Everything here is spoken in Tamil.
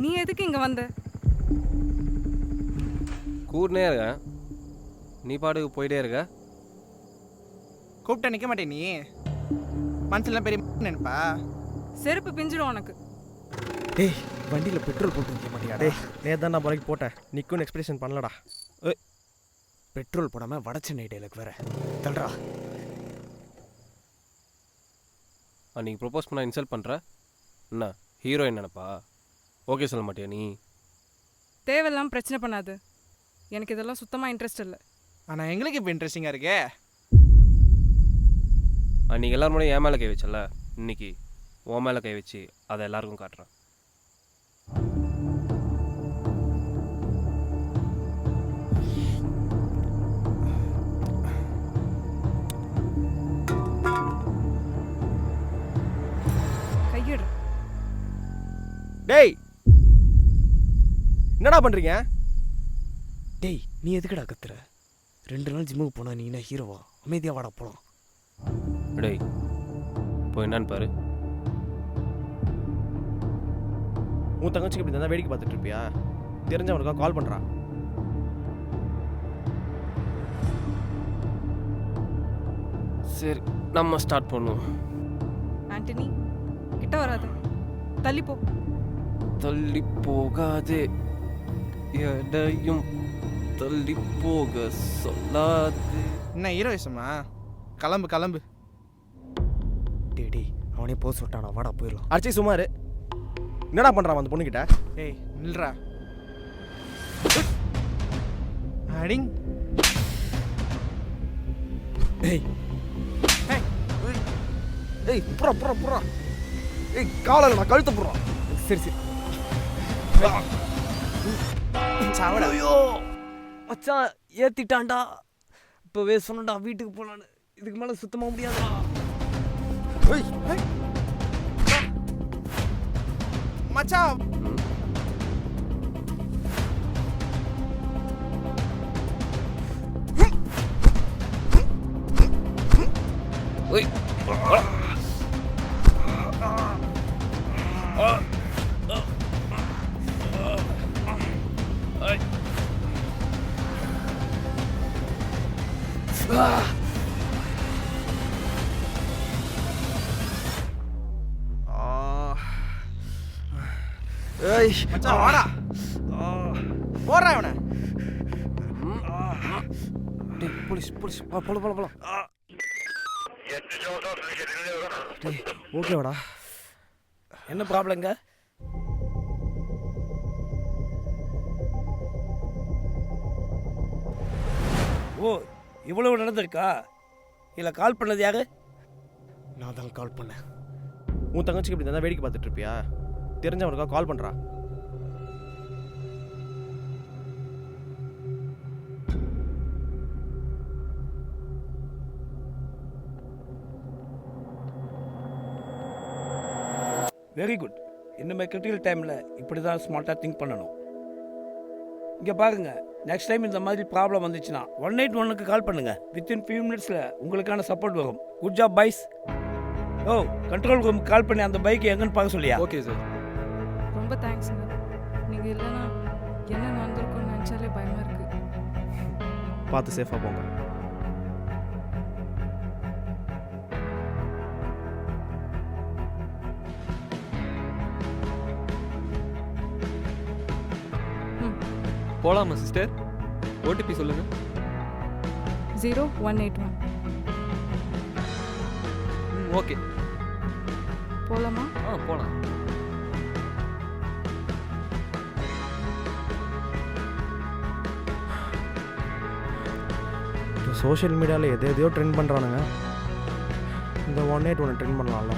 நீ எதுக்கு இங்கே வந்த? கூடனே இருக்க, நீ பாட்டுக்கு போயிட்டே இருக்க. கூப்பிட்ட நிற்க மாட்டே நீ, மனசுலாம் பெரிய நினைப்பா. செருப்பு பிஞ்சிடும் உனக்கு. டேய் வண்டியில் பெட்ரோல் போட்டு வைக்க மாட்டியா? டேய் நேற்று நான் முறைக்கு போட்டேன், நிற்கும் எக்ஸ்பிரஷன் பண்ணலடா. பெட்ரோல் போடாமல் வட சென்னை டேலுக்கு வேற தல்றா. அன்றைக்கி ப்ரொப்போஸ் பண்ண இன்சல்ட் பண்ணுற என்ன? ஹீரோயின் நினப்பா? ஓகே சொல்ல மாட்டியா நீ? தேவையில்லாமல் பிரச்சனை பண்ணாது. எனக்கு இதெல்லாம் சுத்தமாக இன்ட்ரெஸ்ட் இல்லை. ஆனால் எங்களுக்கு இப்போ இன்ட்ரெஸ்டிங்காக இருக்கே. அன்றைக்கி எல்லோரும் முன்னாடி என் மேலே கை வச்சல, இன்னைக்கு உன் மேலே கை வச்சு அதை எல்லாருக்கும் காட்டுறேன். கையிடு. டேய் என்னடா பண்ணுறீங்க? டேய் நீ எதுக்குடா கத்துற? 2 நாள் ஜிம்முக்கு போனா நீ என்ன ஹீரோவா? அமைதியாக வாடா போகலாம். டேய் போய் என்னன்னு பாரு. உன் தங்கச்சிக்கு இப்படி தான் வேடிக்கை பார்த்துட்டு இருப்பியா? தெரிஞ்சவனுக்கா கால் பண்ணுறான். சரி நம்ம ஸ்டார்ட் பண்ணுவோம். ஆண்டனி கிட்ட வராது, தள்ளி போ. தள்ளி போகாதே, எடையும் தள்ளி போக சொல்லாது. என்ன ஹீரோயிசமா? கிளம்பு கிளம்பு. டேய் டேய் அவனே போக சொல்லிட்டானா, வாடா போயிடலாம். அடிச்சு சுமாரு என்னடா பண்ணுறான் அந்த பொண்ணுக்கிட்ட? ஏய் நில்றா. அடிங். ஏய் ஏய் புறா புறா புறா. ஏய் காலில் நான் கழுத்த புறா. சரி சரி சாவடா. ஐயோ மச்சான் ஏத்திட்டான்டா. இப்போவே சொன்னடா வீட்டுக்கு போகலான்னு. இதுக்கு மேலே சுத்தமாக முடியாதுடா. ஏய் மச்சான் ஒய் ஏய் மச்சான் வாடா. போடுறா இவனை. டேய் போலீஸ் போலீஸ் போல போல போலாம். டேய் ஓகேவாடா? என்ன ப்ராப்ளங்க? ஓ இவ்வளவு நடந்திருக்கா? இல்லை கால் பண்ணது யாரு? நான் தான் கால் பண்ணேன். உன் தங்கச்சிக்கு இப்படி தான் வேடிக்கை பார்த்துட்டு இருப்பியா? தெரிஞ்சவனுக்கா கால் பண்ணுறான். Very good. இன்னுமே கிரிட்டிக்கல் டைமில் இப்படி தான் ஸ்மார்ட்டாக திங்க் பண்ணணும். இங்கே பாருங்க, நெக்ஸ்ட் டைம் இந்த மாதிரி ப்ராப்ளம் வந்துச்சுன்னா 181க்கு கால் பண்ணுங்கள். வித்தின் ஃபியூ மினிட்ஸில் உங்களுக்கான சப்போர்ட் வரும். Good job boys. ஓ கண்ட்ரோல் ரூமுக்கு கால் பண்ணி அந்த பைக் எங்கன்னு பார்க்க சொல்லியா? Okay sir. ரொம்ப தேங்க்ஸுங்க. நீங்கள் இல்லைன்னா என்ன நடந்திருக்கும்னு நினச்சாலே பயமாக இருக்குது. பார்த்து சேஃபாக போங்க. போகலாமா சிஸ்டர்? ஓடிபி சொல்லுங்கள். 0181. ஓகே போகலாமா? போகலாம். இப்போ சோஷியல் மீடியாவில் எதையோ ட்ரெண்ட் பண்ணுறானுங்க. இந்த 181 ட்ரெண்ட் பண்ணலாம்ல.